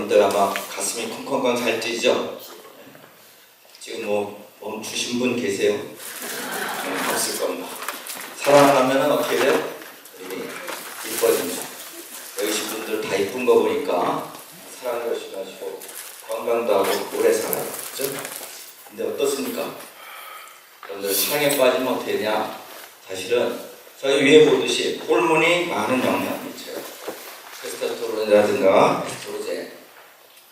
여러분들 아마 가슴이 쿵쾅쾅 잘 뛰죠? 지금 뭐 멈추신 분 계세요? 없을 겁니다. 사랑하면 어떻게 돼요? 이뻐집니다. 여기 계신 분들 다 이쁜 거 보니까 사랑 열심히 하시고 건강도 하고 오래 살아요. 그죠? 근데 어떻습니까? 여러분들 사랑에 빠지면 어떻게 되냐? 사실은 저희 위에 보듯이 호르몬이 많은 영향을 미쳐요. 테스토스테론이라든가 에스트로겐,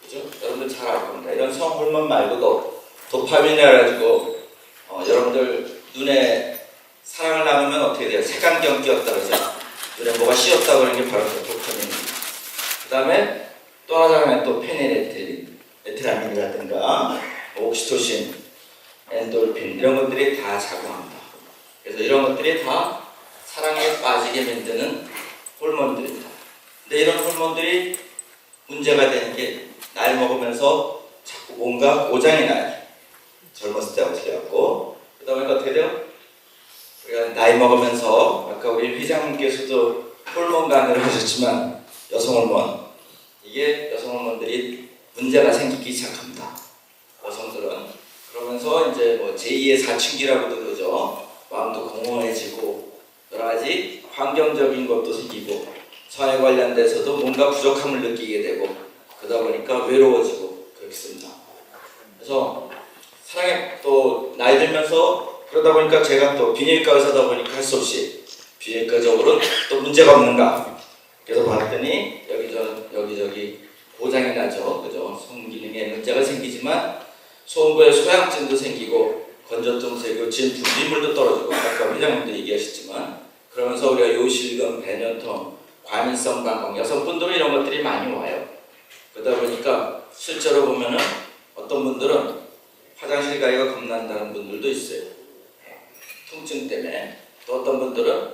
그죠? 여러분들 잘 알고 겁니다. 이런 성호르몬 말고도 도파민이라 가지고 여러분들 눈에 사랑을 나누면 어떻게 돼요? 색안경 끼었다 그러죠? 눈에 뭐가 씌었다 그러는 게 바로 그 도파민입니다. 그 다음에 또 하나는 또 페니레틸린, 에틸아민이라든가 옥시토신, 엔돌핀 이런 것들이 다 작용합니다. 그래서 이런 것들이 다 사랑에 빠지게 만드는 호르몬들입니다. 근데 이런 호르몬들이 문제가 되는 게 나이 먹으면서 자꾸 뭔가 고장이 나요. 젊었을 때하고 틀려갖고. 그러다 보니까 어떻게 돼요? 우리가 나이 먹으면서 아까 우리 회장님께서도 호르몬 강의를 하셨지만 여성 호르몬, 이게 여성 호르몬들이 문제가 생기기 시작합니다. 여성들은. 그러면서 이제 뭐 제2의 사춘기라고도 그러죠. 마음도 공허해지고 여러 가지 환경적인 것도 생기고 사회 관련돼서도 뭔가 부족함을 느끼게 되고 그러다 보니까 외로워지고 그렇습니다. 그래서 사랑에 또 나이 들면서 그러다 보니까 제가 또 비뇨기과 의사다 보니까 할 수 없이 비뇨기과적으로 또 문제가 없는가 그래서 봤더니 여기저기 고장이 나죠. 그죠? 성기능에 문제가 생기지만 소음부에 소양증도 생기고 건조증도 생기고 지금 분비물도 떨어지고 아까 회장님도 얘기하셨지만 그러면서 우리가 요실금, 배뇨통, 과민성 방광 여성분들은 이런 것들이 많이 와요. 그러다 보니까 실제로 보면은 어떤 분들은 화장실 가기가 겁난다는 분들도 있어요. 통증 때문에. 또 어떤 분들은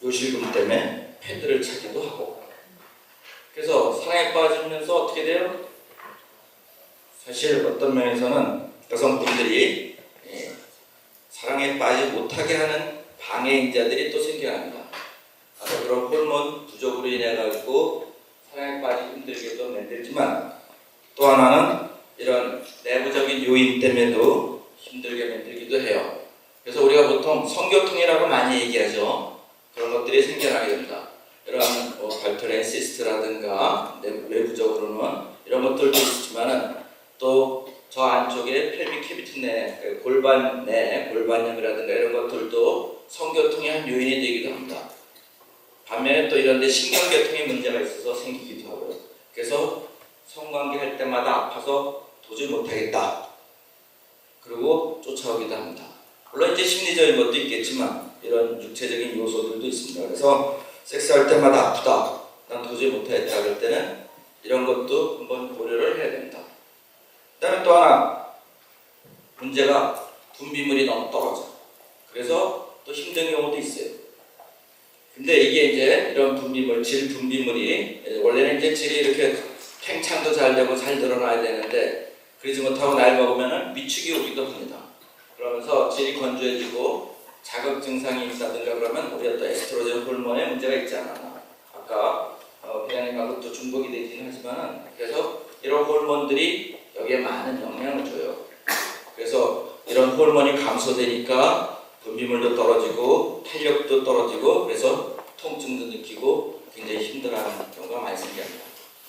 요실금 때문에 패드를 차기도 하고. 그래서 사랑에 빠지면서 어떻게 돼요? 사실 어떤 면에서는 여성분들이 사랑에 빠지지 못하게 하는 방해인자들이 또 생겨납니다. 아까 그런 호르몬 부족으로 인해 가지고 사랑에 빠지기 힘들게도 만들지만 또 하나는 이런 내부적인 요인 때문에도 힘들게 만들기도 해요. 그래서 우리가 보통 성교통이라고 많이 얘기하죠. 그런 것들이 생겨나게 됩니다. 이런 발토렌 시스트라든가 외부적으로는 이런 것들도 있지만은 또 저 안쪽에 펠빅 캐비티 내 골반 내 골반염이라든가 이런 것들도 성교통의 한 요인이 되기도 합니다. 반면에 또 이런 데 신경계통에 문제가 있어서 생기기도 하고요. 그래서 성관계 할 때마다 아파서 도저히 못하겠다. 그리고 쫓아오기도 합니다. 물론 이제 심리적인 것도 있겠지만 이런 육체적인 요소들도 있습니다. 그래서 섹스할 때마다 아프다. 난 도저히 못하겠다. 그럴 때는 이런 것도 한번 고려를 해야 됩니다. 그 다음에 또 하나 문제가 분비물이 너무 떨어져. 그래서 또 힘든 경우도 있어요. 근데 이게 이제 이런 분비물, 질 분비물이 원래는 이제 질이 이렇게 팽창도 잘 되고 잘 늘어나야 되는데 그러지 못하고 나이 먹으면 위축이 오기도 합니다. 그러면서 질이 건조해지고 자극 증상이 있다든가 그러면 우리가 또 에스트로겐 호르몬에 문제가 있지 않았나. 아까 회장님하고 또 중복이 되기는 하지만은 그래서 이런 호르몬들이 여기에 많은 영향을 줘요. 그래서 이런 호르몬이 감소되니까 분비물도 떨어지고 탄력도 떨어지고 그래서 통증도 느끼고 굉장히 힘들어하는 경우가 많이 생깁니다.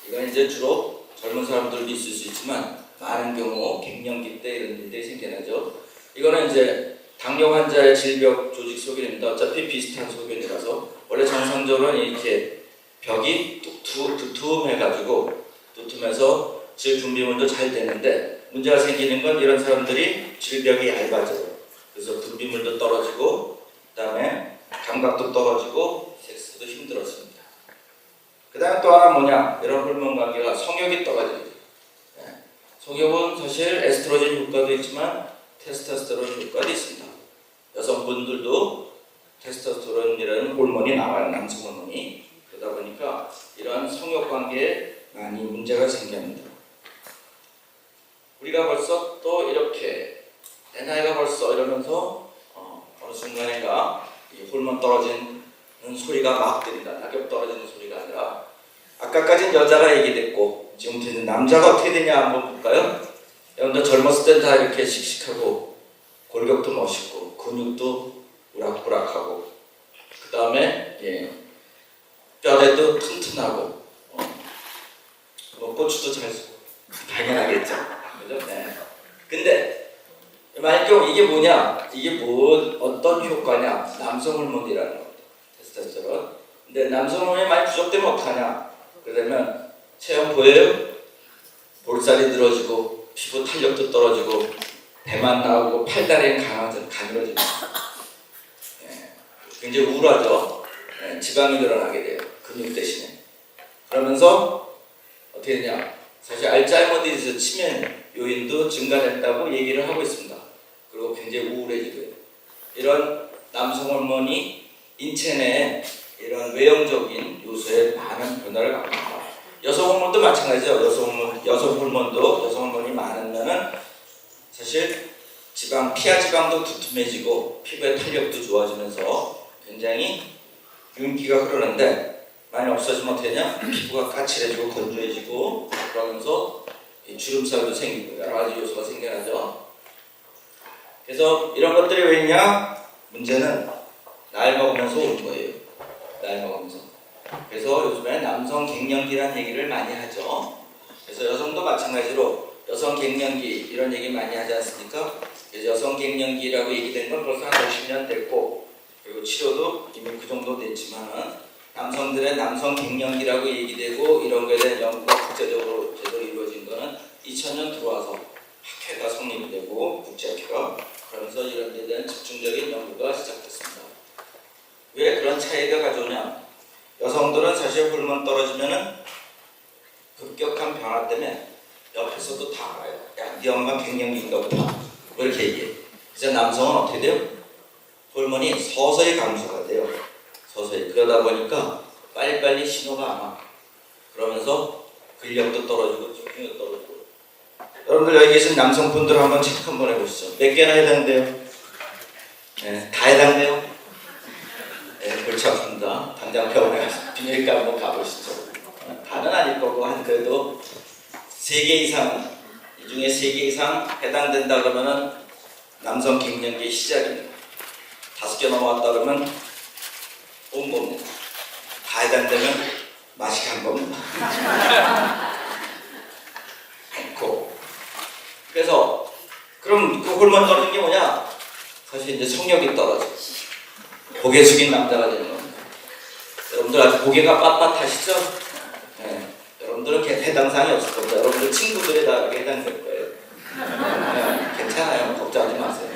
이건 이제 주로 젊은 사람들도 있을 수 있지만 많은 경우 갱년기 때 이런 일들이 생겨나죠. 이거는 이제 당뇨 환자의 질벽 조직 소견입니다. 어차피 비슷한 소견이라서 원래 정상적으로는 이렇게 벽이 두툼해가지고 두툼해서 질 분비물도 잘 되는데 문제가 생기는 건 이런 사람들이 질벽이 얇아져요. 그래서 분비물도 떨어지고 그 다음에 감각도 떨어지고 섹스도 힘들어집니다. 그 다음에 또 하나 뭐냐 이런 호르몬 관계가 성욕이 떨어지죠. 성욕은 사실 에스트로겐 효과도 있지만 테스토스테론 효과도 있습니다. 여성분들도 테스토스테론이라는 호르몬이 나와요. 남성 호르몬이. 그러다 보니까 이러한 성욕 관계에 많이 문제가 생깁니다. 우리가 벌써 또 이렇게 내 나이가 벌써 이러면서 어느 순간인가 이 호르몬 떨어지는 소리가 막 들린다. 낙엽 떨어지는 소리가 아니라 아까까지는 여자가 얘기됐고 지금부터 이제 남자가 어떻게 되냐 한번 볼까요? 여러분들 젊었을 땐 다 이렇게 씩씩하고 골격도 멋있고 근육도 우락부락하고 그 다음에 뼈대도 튼튼하고 뭐 고추도 잘 쓰고 당연하겠죠. 그죠? 네. 근데 만약 이게 뭐냐? 이게 어떤 효과냐? 남성 호르몬이라는 겁니다. 테스토스테론. 근데 남성 호르몬이 많이 부족되면 어떡하냐? 그러면 체형 보여요? 볼살이 늘어지고 피부 탄력도 떨어지고 배만 나오고 팔다리는 가늘어지고 굉장히 우울하죠. 지방이 늘어나게 돼요. 근육 대신에. 그러면서 어떻게 되냐? 사실 알츠하이머 디지즈 치매 요인도 증가됐다고 얘기를 하고 있습니다. 그리고 굉장히 우울해지고요. 이런 남성 호르몬이 인체 내에 이런 외형적인 요소에 많은 변화를 갖고 있다. 여성 호르몬도 마찬가지죠. 여성 호르몬이 많으면은 사실 피하 지방도 두툼해지고 피부의 탄력도 좋아지면서 굉장히 윤기가 흐르는데 많이 없어지면 어떻게 되냐? 피부가 까칠해지고 건조해지고 그러면서 주름살도 생기고 여러 가지 요소가 생겨나죠. 그래서 이런 것들이 왜 있냐? 문제는 나이 먹으면서 오는 거예요. 나이 먹으면서. 그래서 요즘에 남성 갱년기라는 얘기를 많이 하죠. 그래서 여성도 마찬가지로 여성 갱년기 이런 얘기 많이 하지 않습니까? 그래서 여성 갱년기라고 얘기된 건 벌써 한 50년 됐고 그리고 치료도 이미 그 정도 됐지만은 남성들의 남성 갱년기라고 얘기되고 이런 거에 대한 연구가 국제적으로 제대로 이루어진 거는 2000년 들어와서 학회가 성립이 되고 국제학회가 그러면서 이런 데 대한 집중적인 연구가 시작됐습니다. 왜 그런 차이가 가져오냐? 여성들은 사실 호르몬 떨어지면은 급격한 변화 때문에 옆에서도 다 알아요. 야, 네 엄마 갱년기인가 보다. 이렇게 얘기해. 그래서 남성은 어떻게 돼요? 호르몬이 서서히 감소가 돼요. 서서히. 그러다 보니까 빨리빨리 신호가 안 와. 그러면서 근력도 떨어지고 집중력도 떨어지고. 여러분들 여기 계신 남성분들 한번 체크 한번 해보시죠. 몇 개나 해당돼요? 네, 다 해당돼요? 네, 골치 아픕니다. 당장 병원에 가서 비뇨기과 한번 가보시죠. 다는 아닐 거고 한 그래도 3개 이상, 이 중에 3개 이상 해당된다 그러면은 남성 갱년기의 시작입니다. 5개 넘어왔다 그러면 온 겁니다. 다 해당되면 맛이 간 겁니다. 그래서 그럼 그 호르몬 떨어지는 게 뭐냐? 사실 이제 성욕이 떨어져. 고개 숙인 남자가 되는 겁니다. 여러분들 아직 고개가 빳빳하시죠? 네. 여러분들은 해당 사항이 없을 겁니다. 여러분들 친구들이 다 해당될 거예요. 네. 괜찮아요. 걱정하지 마세요.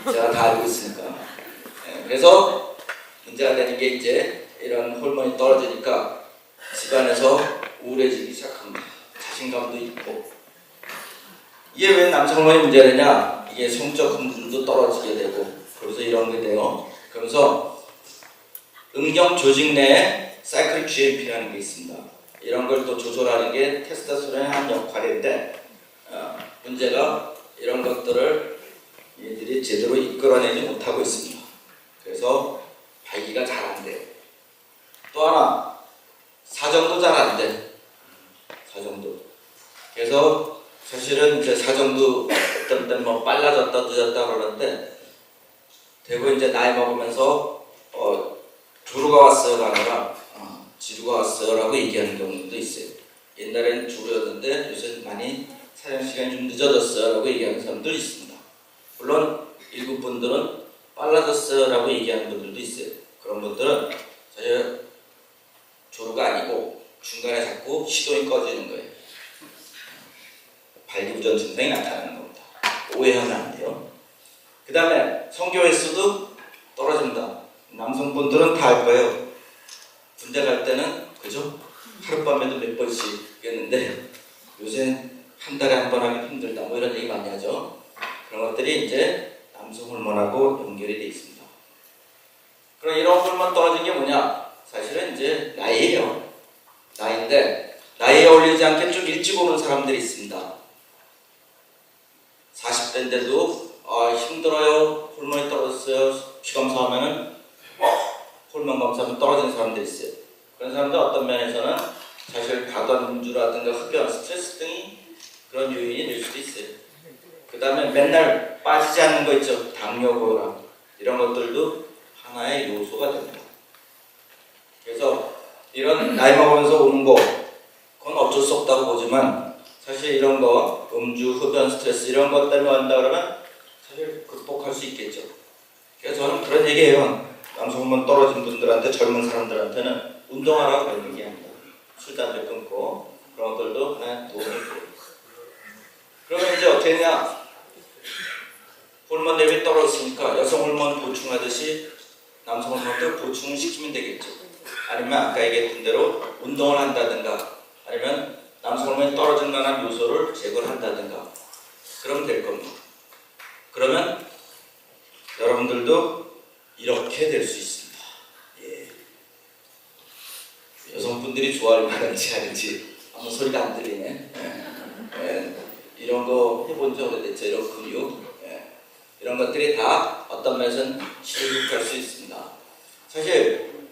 제가 다 알고 있으니까. 네. 그래서 문제가 되는 게 이제 이런 호르몬이 떨어지니까 집안에서 우울해지기 시작합니다. 자신감도 있고. 이게 왜 남성 호르몬이 문제가 되냐? 이게 성적 흥분도 떨어지게 되고 그래서 이런 게 돼요. 그러면서 음경 조직 내에 사이클 GMP라는 게 있습니다. 이런 걸 또 조절하는 게 테스토스테론의 한 역할인데 문제가 이런 것들을 얘들이 제대로 이끌어내지 못하고 있습니다. 그래서 발기가 잘 안 돼요. 또 하나 사정도 잘 안 돼. 사정도. 그래서 사실은 이제 사정도 어떤 때는 뭐 빨라졌다 늦었다 그러는데 대부분 이제 나이 먹으면서 조루가 왔어요가 아니라 지루가 왔어요라고 얘기하는 경우도 있어요. 옛날에는 조루였는데 요새 많이 사용 시간이 좀 늦어졌어요라고 얘기하는 사람도 있습니다. 물론 일부 분들은 빨라졌어요라고 얘기하는 분들도 있어요. 그런 분들은 사실 조루가 아니고 중간에 자꾸 시동이 꺼지는 거예요. 발기부전 증상이 나타나는 겁니다. 오해하면 안 돼요. 그 다음에 성교 횟수도 떨어집니다. 남성분들은 다 알 거예요. 군대 갈 때는 그죠? 하룻밤에도 몇 번씩 했는데 요새 한 달에 한 번 하기 힘들다 뭐 이런 얘기 많이 하죠. 그런 것들이 이제 남성 호르몬하고 연결이 되어 있습니다. 그럼 이런 호르몬 떨어진 게 뭐냐? 사실은 이제 나이예요. 나이인데 나이에 어울리지 않게 좀 일찍 오는 사람들이 있습니다. 40대인데도 힘들어요. 호르몬이 떨어졌어요. 피검사하면은 호르몬 검사하면 떨어지는 사람들이 있어요. 그런 사람들 어떤 면에서는 사실 과도한 음주라든가 흡연, 스트레스 등이 그런 요인이 될 수도 있어요. 그 다음에 맨날 빠지지 않는 거 있죠. 당뇨, 고혈압 이런 것들도 하나의 요소가 됩니다. 그래서 이런 나이 먹으면서 오는 거 그건 어쩔 수 없다고 보지만 사실 이런 거 음주, 흡연, 스트레스 이런 것 때문에 온다 그러면 사실 극복할 수 있겠죠. 그래서 저는 그런 얘기해요. 남성 호르몬 떨어진 분들한테, 젊은 사람들한테는 운동하라고 그런 얘기합니다. 술, 담배 끊고 그런 것들도 하나의 도움이 돼요. 그러면 이제 어떻게 했냐? 호르몬 레벨이 떨어졌으니까 여성 호르몬 보충하듯이 남성 호르몬도 보충을 시키면 되겠죠. 아니면 아까 얘기했던 대로 운동을 한다든가 아니면 남성 호르몬이 떨어질 만한 요소를 제거를 한다든가 그러면 될 겁니다. 그러면 여러분들도 이렇게 될 수 있습니다. 예. 여성분들이 좋아할 만한지 아닌지 아무 소리가 안 들리네. 예. 이런 거 해본 지 오래됐죠. 이런 근육 이런 것들이 다 어떤 면에서는 실효할 수 있습니다. 사실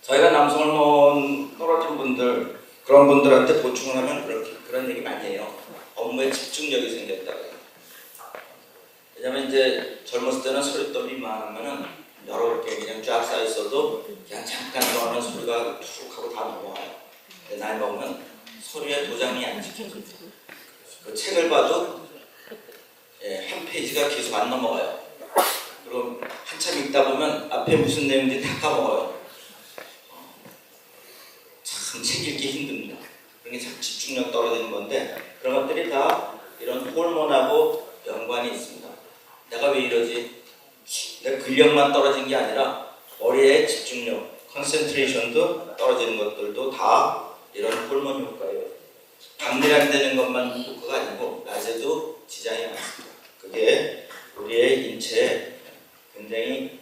저희가 남성 호르몬 떨어진 분들 그런 분들한테 보충을 하면 그런 얘기 많이 해요. 업무에 집중력이 생겼다고. 왜냐면 이제 젊었을 때는 소리도 이만하면은 여러 개 그냥 쫙 쌓여 있어도 그냥 잠깐 동안은 소리가 툭 하고 다 넘어와요. 근데 나이 먹으면 소리에 도장이 안 찍혀요. 그 책을 봐도 한 페이지가 계속 안 넘어가요. 그럼 한참 읽다 보면 앞에 무슨 내용인지 다 까먹어요. 참 책 읽기 힘듭니다. 그런 게 참 집중력 떨어지는 건데 그런 것들이 다 이런 호르몬하고 연관이 있습니다. 내가 왜 이러지? 내 근력만 떨어진 게 아니라 머리의 집중력, 컨센트레이션도 떨어지는 것들도 다 이런 호르몬 효과예요. 밤일 안 되는 것만 효과가 아니고 낮에도 지장이 많습니다. 그게 우리의 인체에 굉장히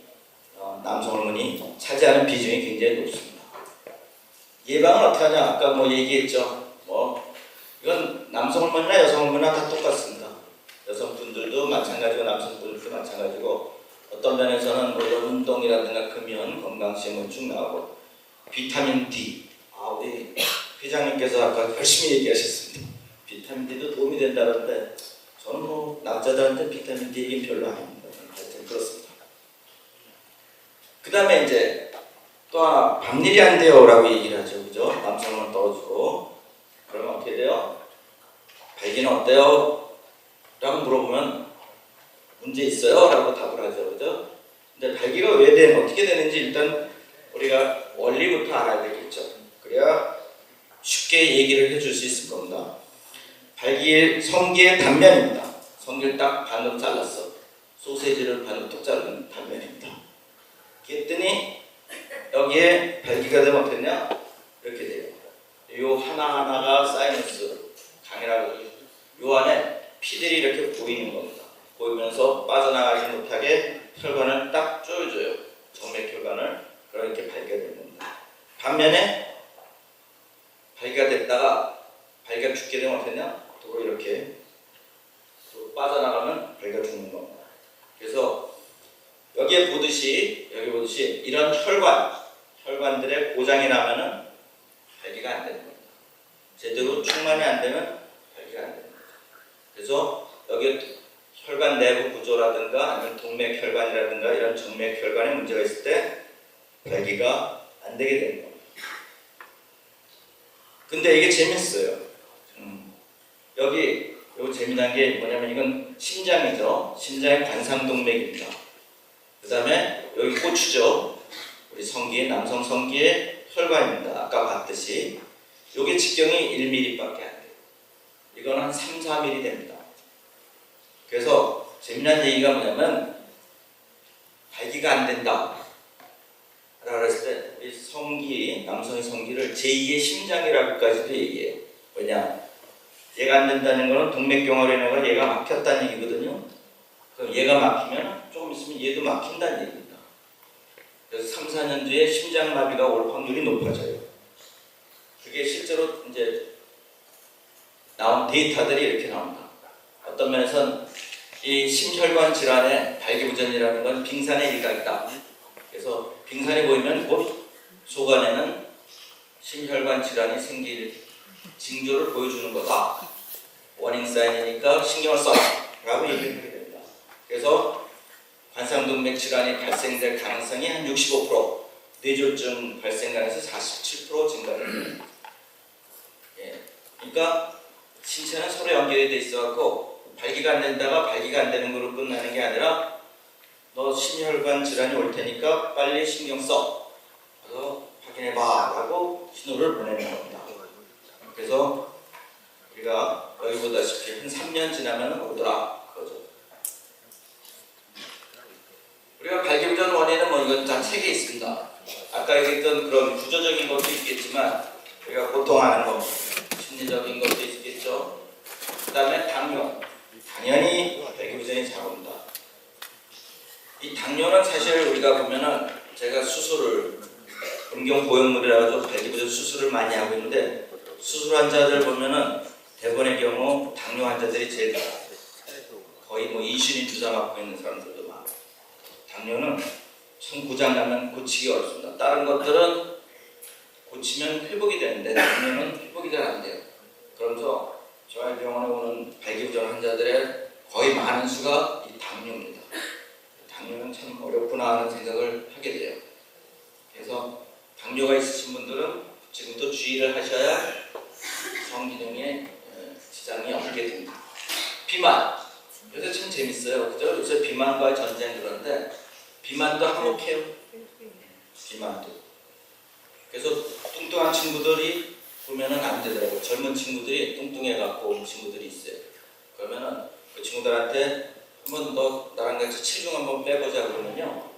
남성 호르몬이 차지하는 비중이 굉장히 높습니다. 예방은 어떻게 하냐? 아까 뭐 얘기했죠. 이건 남성 호르몬이나 여성 호르몬이나 다 똑같습니다. 여성분들도 마찬가지고 남성분들도 마찬가지고 어떤 면에서는 뭐 운동이라든가 금연, 건강식물 쭉 나오고 비타민 D. 우리 회장님께서 아까 열심히 얘기하셨습니다. 비타민 D도 도움이 된다는데 저는 뭐 남자들한테 비타민 D 얘기는 별로 아닙니다. 하여튼 그렇습니다. 그 다음에 이제 또 하나 밤일이 안 돼요 라고 얘기를 하죠. 그죠? 남성은 떨어지고 그러면 어떻게 돼요? 발기는 어때요? 라고 물어보면 문제 있어요? 라고 답을 하죠. 그죠? 근데 발기가 어떻게 되는지 일단 우리가 원리부터 알아야 되겠죠. 그래야 쉽게 얘기를 해줄 수 있을 겁니다. 성기의 단면입니다. 성기를 딱 반으로 잘랐어. 소세지를 반으로 딱 자른 단면입니다. 그랬더니 여기에 발기가 되면 어떻겠냐? 이렇게 돼요. 요 하나하나가 사이너스 강이라고 요 안에 피들이 이렇게 보이는 겁니다. 보이면서 빠져나가지 못하게 혈관을 딱 조여줘요. 정맥혈관을. 그렇게 발기가 되는 겁니다. 반면에 발기가 됐다가 발기가 죽게 되면 어떻겠냐? 또 이렇게 또 빠져나가면 발기가 죽는 겁니다. 그래서 여기 보듯이 이런 혈관들의 고장이 나면은 발기가 안 되는 겁니다. 제대로 충만이 안 되면 발기가 안 됩니다. 그래서 여기 혈관 내부 구조라든가 아니면 동맥혈관이라든가 이런 정맥혈관에 문제가 있을 때 발기가 안 되게 되는 겁니다. 근데 이게 재밌어요. 여기 재미난 게 뭐냐면 이건 심장이죠. 심장의 관상동맥입니다. 그 다음에 여기 꼬추죠. 우리 성기, 남성 성기의 혈관입니다. 아까 봤듯이 이게 직경이 1mm밖에 안 돼요. 이건 한 3, 4mm 됩니다. 그래서 재미난 얘기가 뭐냐면 발기가 안 된다 라고 했을 때 이 성기, 남성의 성기를 제2의 심장이라고까지도 얘기해요. 왜냐? 얘가 안 된다는 거는 동맥경화라는 건 얘가 막혔다는 얘기거든요. 그럼 얘가 막히면 조금 있으면 얘도 막힌다는 얘기입니다. 그래서 3, 4년 뒤에 심장마비가 올 확률이 높아져요. 그게 실제로 이제 나온 데이터들이 이렇게 나옵니다. 어떤 면에서는 이 심혈관 질환의 발기부전이라는 건 빙산의 일각이다. 그래서 빙산이 보이면 곧 속 안에는 심혈관 질환이 생길 징조를 보여주는 거다. 워닝 사인이니까 신경을 써라고 얘기를 하게 됩니다. 그래서 관상동맥 질환이 발생될 가능성이 한 65%, 뇌졸중 발생 가능성이 47% 증가됩니다. 예. 그러니까 신체는 서로 연결이 돼 있어갖고 발기가 안 된다가 발기가 안 되는 걸로 끝나는 게 아니라 너 심혈관 질환이 올 테니까 빨리 신경 써. 그래서 확인해봐 라고 신호를 보내는 겁니다. 그래서 우리가 여기 보다시피 한 3년 지나면 오더라 그거죠. 우리가 발기부전 원인은 뭐 이건 다 책에 있습니다. 아까 얘기했던 그런 구조적인 것도 있겠지만 우리가 보통 아는 거 심리적인 것도 있겠죠. 그 다음에 당뇨. 당연히 발기부전이 잘 옵니다. 이 당뇨는 사실 우리가 보면은 제가 수술을 음경보형물이라고 발기부전 수술을 많이 하고 있는데 수술 환자들 보면은 대부분의 경우 당뇨 환자들이 제일 많아요. 거의 뭐 인슐린 주사 맞고 있는 사람들도 많아요. 당뇨는 참 고장나면 고치기 어렵습니다. 다른 것들은 고치면 회복이 되는데 당뇨는 회복이 잘 안 돼요. 그러면서 저희 병원에 오는 발기부전 환자들의 거의 많은 수가 이 당뇨입니다. 당뇨는 참 어렵구나 하는 생각을 하게 돼요. 그래서 당뇨가 있으신 분들은 지금부터 주의를 하셔야 성기능에 지장이 없게 됩니다. 비만. 요새 참 재밌어요. 그죠? 요새 비만과 전쟁 그런데 비만도 한몫해요. 비만도. 그래서 뚱뚱한 친구들이 보면은 안 되더라고요. 젊은 친구들이 뚱뚱해갖고 온 친구들이 있어요. 그러면은 그 친구들한테 한번 너 나랑 같이 체중 한번 빼보자 그러면요.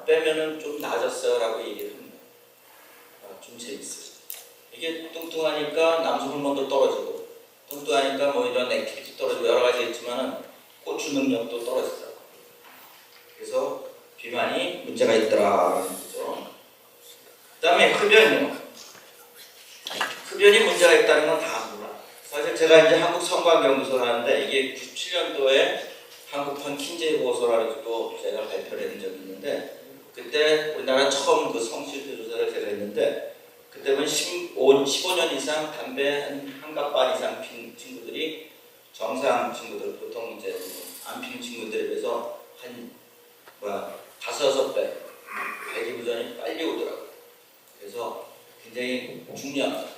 빼면은 좀 나아졌어요 라고 얘기를 합니다. 좀 재밌어요. 이게 뚱뚱하니까 남성 호르몬도 떨어지고 뚱뚱하니까 뭐 이런 액티비티 떨어지고 여러 가지 있지만은 고추 능력도 떨어지더라고요. 그래서 비만이 문제가 있더라라는 거죠. 그 다음에 흡연이요. 흡연이 문제가 있다는 건 다 몰라. 사실 제가 이제 한국성관연구소를 하는데 이게 97년도에 한국판 킨제이 보고서라고 해서 제가 발표를 한 적이 있는데 그때 우리나라 처음 그 성실표 조사를 제가 했는데 그때는 15년 이상 담배 한 갑반 이상 피는 친구들이 정상 친구들 보통 이제 안 피는 친구들에 비해서 한 5-6배 발기부전이 빨리 오더라고요. 그래서 굉장히 중요합니다.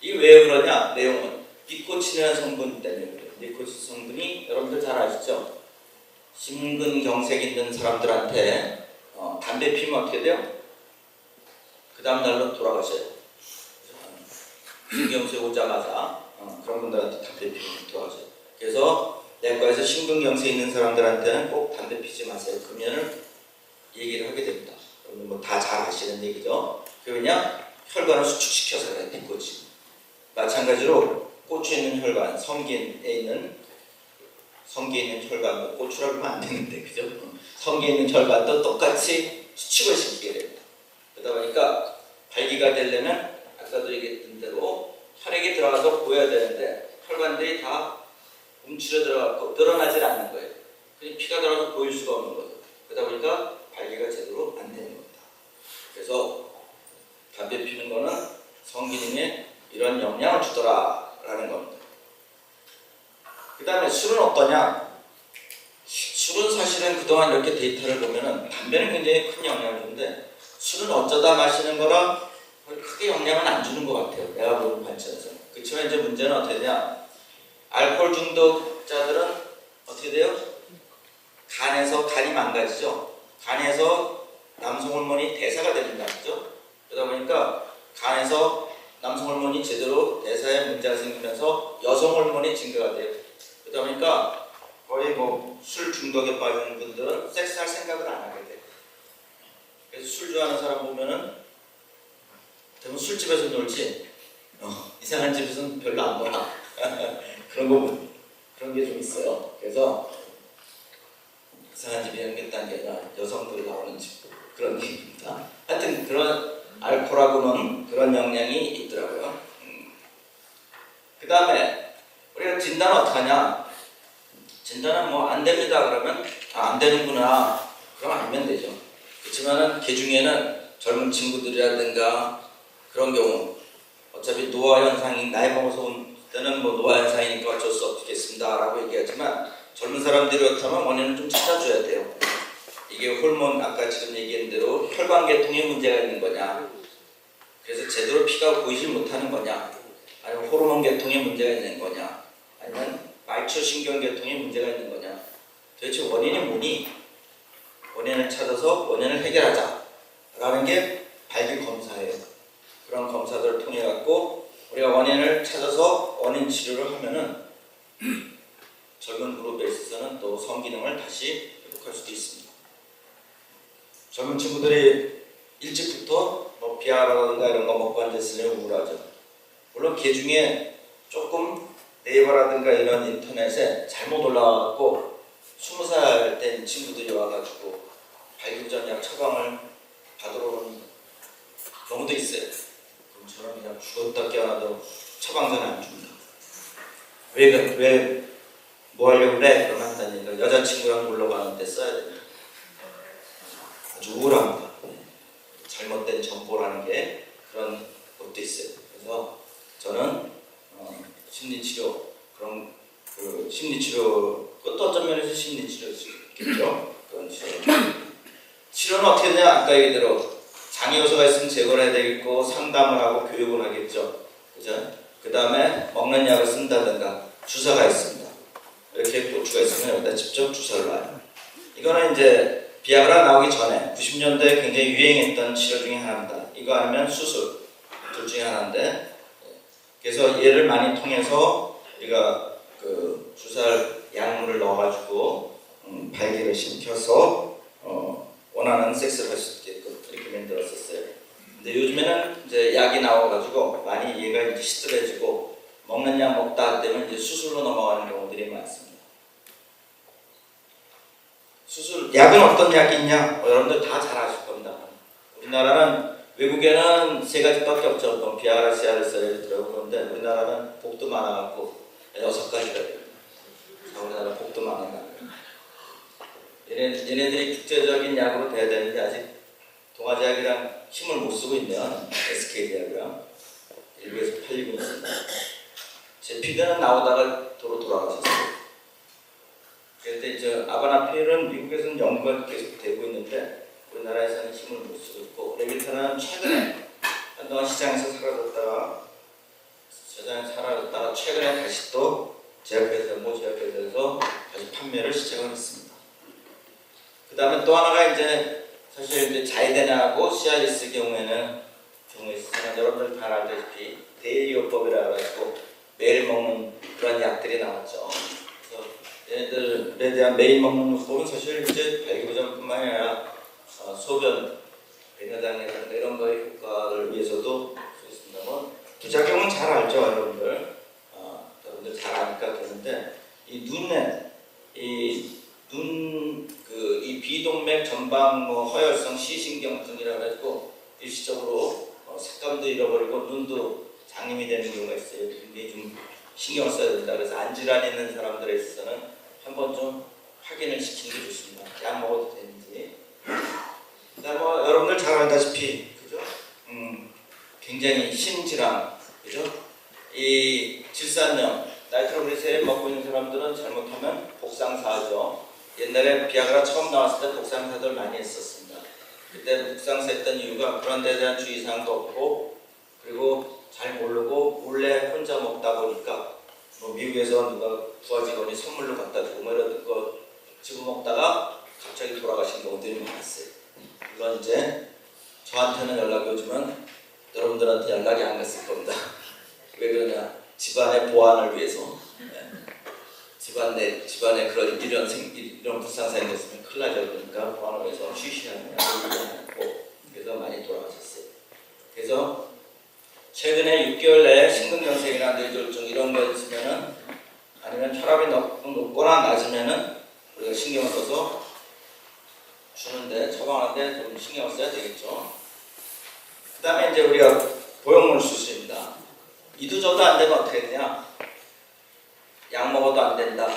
이게 왜 그러냐? 내용은 니코틴이라는 성분 때문에 그래요. 니코틴 성분이 여러분들 잘 아시죠? 심근경색 있는 사람들한테 담배 피면 어떻게 돼요? 그 다음 날로 돌아가셔요. 심근경색 오자마자 그런 분들한테 담배 피면 돌아가셔요. 그래서 내과에서 심근경색 있는 사람들한테는 꼭 담배 피지 마세요. 그러면은 얘기를 하게 됩니다. 여러분 뭐 다 잘 아시는 얘기죠. 그러냐? 혈관을 수축시켜서 그래, 니코틴. 마찬가지로 고추에 있는 혈관, 성기에 있는 혈관, 고추라고 하면 안 되는데, 그죠? 성기에 있는 혈관도 똑같이 수축을 시키게 됩니다. 그러다 보니까 발기가 되려면 아까도 얘기했던 대로 혈액이 들어가서 보여야 되는데 혈관들이 다 움츠려 들어가고 늘어나질 않는 거예요. 그래서 피가 들어가서 보일 수가 없는 거죠. 그러다 보니까 발기가 제대로 안 되는 겁니다. 그래서 담배 피는 거는 성기능에 이런 영향을 주더라라는 겁니다. 그 다음에 술은 어떠냐? 술은 사실은 그동안 이렇게 데이터를 보면은 담배는 굉장히 큰 영향을 주는데 술은 어쩌다 마시는 거라 크게 영향은 안 주는 것 같아요. 내가 보는 관점에서. 그렇지만 이제 문제는 어떻게 되냐? 알코올 중독자들은 어떻게 돼요? 간이 망가지죠. 간에서 남성 호르몬이 대사가 됩니다. 그죠? 그러다 보니까 간에서 남성 호르몬이 제대로 대사에 문제가 생기면서 여성 호르몬이 증가가 돼요. 그러다 보니까 거의 뭐 술 중독에 빠지는 분들은 섹스할 생각을 안 하게 돼요. 그래서 술 좋아하는 사람 보면은 대부분 술집에서 놀지 이상한 집에서는 별로 안 놀아. 그런 게 좀 있어요. 그래서 이상한 집이 생겼다는 게 아니라 여성들이 나오는 집 그런 얘기입니다. 하여튼 그런 알코올하고는 그런 영향이 있더라고요. 그 다음에 우리가 진단은 어떻게 하냐? 진단은 뭐 안 됩니다 그러면 안 되는구나 그럼 알면 되죠. 그렇지만은 그 중에는 젊은 친구들이라든가 그런 경우 어차피 노화 현상이 나이 먹어서 온 때는 뭐 노화 현상이니까 어쩔 수 없겠습니다라고 얘기하지만 젊은 사람들이 그렇다면 원인을 좀 찾아줘야 돼요. 이게 호르몬 아까 지금 얘기한 대로 혈관계통에 문제가 있는 거냐, 그래서 제대로 피가 보이질 못하는 거냐, 아니면 호르몬 계통에 문제가 있는 거냐, 아니면 말초신경계통에 문제가 있는 거냐, 도대체 원인이 뭐니? 원인을 찾아서 원인을 해결하자라는 게 발기 검사예요. 그런 검사들을 통해 갖고 우리가 원인을 찾아서 원인 치료를 하면은 젊은 그룹에 있어서는 또 성기능을 다시 회복할 수도 있습니다. 젊은 친구들이 일찍부터 뭐 비아라든가 이런 거 먹고 앉았으면 우울하죠. 물론 그 중에 조금 네이버라든가 이런 인터넷에 잘못 올라와갖고 20살 된 친구들이 와가지고 발기부전약 처방을 받으러 오는 경우도 있어요. 그럼 저는 그냥 죽었다 깨어나도 처방전을 안 줍니다. 왜 뭐 하려고 그래? 그러면 한다니까 여자친구랑 놀러 가는데 써야 됩니다. 아주 우울합니다. 잘못된 정보라는 게 그런 것도 있어요. 그래서 저는 심리치료, 그런 그 심리치료, 그것도 어떤 면에서 심리치료일 수 있겠죠. 그런 치료는 어떻게 되냐? 아까 얘기대로 장애 요소가 있으면 제거를 해야 되겠고 상담을 하고 교육을 하겠죠. 그죠? 그 다음에 먹는 약을 쓴다든가 주사가 있습니다. 이렇게 고추가 있으면 여기다 직접 주사를 놔요. 이거는 이제 비아그라 나오기 전에 90년대에 굉장히 유행했던 치료 중에 하나입니다. 이거 아니면 수술, 둘 중에 하나인데, 그래서 얘를 많이 통해서 우리가 그 주사를 약물을 넣어가지고 발기를 시켜서 원하는 섹스를 할 수 있게끔 이렇게 만들었었어요. 근데 요즘에는 이제 약이 나와가지고 많이 얘가 이제 시들해지고 먹는 약 먹다 되면 이제 수술로 넘어가는 경우들이 많습니다. 수술 약은 어떤 약이 있냐? 여러분들 다 잘 아실 겁니다. 우리나라는 외국에는 세 가지밖에 없죠. 뭐 비아그라, 시아르셀 들어오고 그런데 우리나라는 복도 많아갖고 6가지가 돼요. 우리나라 복도 많아요. 얘네들이 국제적인 약으로 돼야 되는데 아직 동아제약이랑 힘을 못 쓰고 있네요. SK제약이랑 일부에서 팔리고 있습니다. 제 피드는 나오다가 도로 돌아가셨어요. 그런데 이제 아바나필은 미국에서는 연구가 계속 되고 있는데 우리나라에서는 힘을 못 쓰고 있고, 레비타는 최근에 한동안 시장에서 사라졌다가 최근에 다시 또 제약회사에서 다시 판매를 시작을 했습니다. 그 다음에 또 하나가 이제 사실 이제 자이데나하고 시알리스 경우에는 여러분들 다 알다시피 대의요법이라고 해서 매일 먹는 그런 약들이 나왔죠. 그래서 얘네들에 대한 매일 먹는 요법은 사실 이제 발기부전뿐만 아니라 소변, 배뇨장애라든가 이런 거의 효과를 위해서도 있습니다만 부작용은 잘 알죠, 여러분들. 여러분들 잘 아니까 되는데 이 눈에 이 비동맥 전방 허혈성 시신경증이라고 해가지고 일시적으로 색감도 잃어버리고 눈도 장님이 되는 경우가 있어요. 굉장히 좀 신경을 써야 된다. 그래서 안질환이 있는 사람들에 있어서는 한번 좀 확인을 시키는 게 좋습니다. 약 먹어도 되는지. 그다음에 여러분들 잘 알다시피 그죠? 굉장히 심질환, 그죠? 이 질산염, 나이트로그리세린 먹고 있는 사람들은 잘못하면 복상사하죠. 옛날에 비아그라 처음 나왔을 때 복상사들 많이 했었습니다. 그때 복상사했던 이유가 그런 데에 대한 주의사항도 없고, 그리고 잘 모르고 몰래 혼자 먹다 보니까 뭐 미국에서 누가 부하 직원이 선물로 갖다 주고 뭐 이런 거 집어 먹다가 갑자기 돌아가신 경우들이 많았어요. 물론 이제 저한테는 연락이 오지만 여러분들한테 연락이 안 갔을 겁니다. 왜 그러냐? 집안의 보안을 위해서. 집안에 그런 이런 불상사이 됐으면 큰일 나죠. 그러니까 보안을 위해서 쉬쉬하는 거. 그래서 많이 돌아가셨어요. 그래서 최근에 6개월 내에 심근경색이나 뇌졸중 이런 거 있으면은, 아니면 혈압이 높거나 낮으면은 우리가 신경을 써서 주는데, 처방하는데 좀 신경을 써야 되겠죠. 그 다음에 이제 우리가 보형물 수술입니다. 이도저도 안 되면 어떻게 되냐? 약 먹어도 안 된다.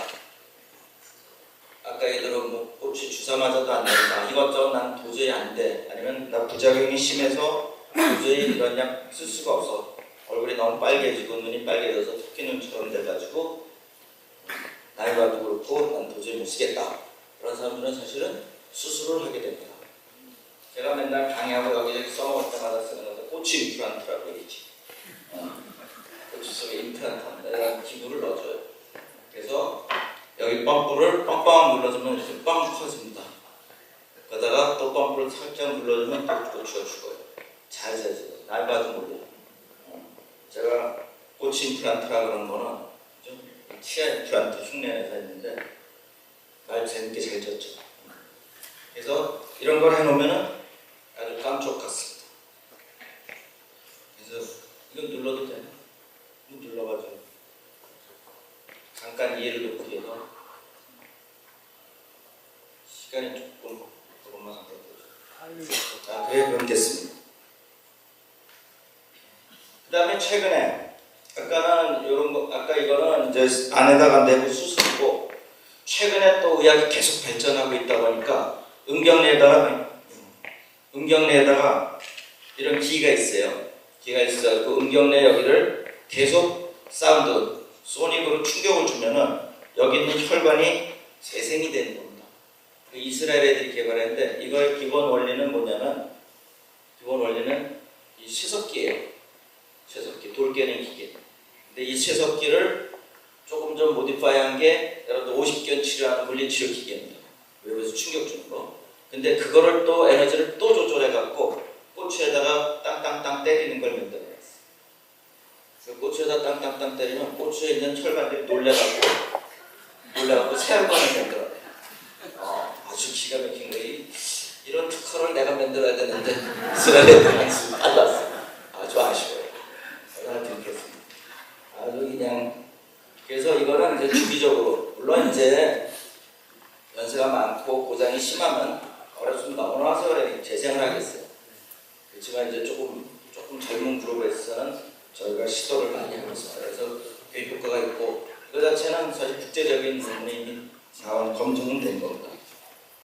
아까 얘기대로 뭐 고추 주사 맞아도 안 된다. 이것저것 난 도저히 안 돼. 아니면 나 부작용이 심해서 도저히 도저히 이런 약 쓸 수가 없어. 얼굴이 너무 빨개지고 눈이 빨개져서 토끼 눈처럼 돼가지고 나이 봐도 그렇고 난 도저히 못 쓰겠다. 그런 사람들은 사실은 수술을 하게 됩니다. 제가 맨날 강의하고 여기저기 써먹을 때마다 쓰는 건데 고치 임플란트라고 얘기지. 고치 속에 임플란트 합니다. 내가 기구를 넣어줘요. 그래서 여기 펌프를 빵빵 눌러주면 이렇게 빵 커집니다. 그러다가 또 펌프를 살짝 눌러주면 또 고치가 죽어요. 잘 살죠. 날 봐도 몰라요. 제가 고치 임플란트라 그런 거는 좀 치아 임플란트 흉내내서 했는데 말 재밌게 잘 졌죠. 그래서 이런 걸 해놓으면은 아주 깜짝 같습니다. 그래서 이건 눌러도 되나? 이거 눌러가지고 잠깐 이해를 돕기 위해서 시간이 조금 그것만 상관없죠. 자, 그럼 됐습니다. 그 다음에 최근에 아까는 이런 거, 아까 이거는 이제 안에다가 내부 수술이고 최근에 또 의학이 계속 발전하고 있다 보니까 음경내에다가 이런 기가 있어요. 기가 있어서 그 음경내 여기를 계속 사운드, 소닉으로 충격을 주면은 여기 있는 혈관이 재생이 되는 겁니다. 그 이스라엘 애들이 개발했는데 이거의 기본 원리는 뭐냐면 기본 원리는 이 쇠석기예요. 쇠석기, 돌 깨는 기계. 근데 이 쇠석기를 조금 좀 모디파이한 게 여러분 50견 치료하는 물리치료 기계입니다. 외부에서 충격 주는 거. 근데 그거를 또 에너지를 또 조절해갖고 꼬추에다가 땅땅땅 때리는 걸 만들어냈어요. 그 꼬추에다 땅땅땅 때리면 꼬추에 있는 혈관들이 놀래갖고 새혈관을 만들어요. 아주 기가 막힌 거예요. 이런 특허를 내가 만들어야 되는데 이스라엘 애들은 달랐어요. 아주 아쉬워요. 하여튼 그렇습니다. 아주 그냥 그래서 이거는 이제 주기적으로 물론 이제 연세가 많고 고장이 심하면 어렸으면 너무 나와서 그래 재생을 하겠어요. 그렇지만 이제 조금 젊은 그룹에서는 저희가 시도를 많이 하고 있어요. 그래서 꽤 효과가 있고 그 자체는 사실 국제적인 논문이 나온 검증은 된 겁니다.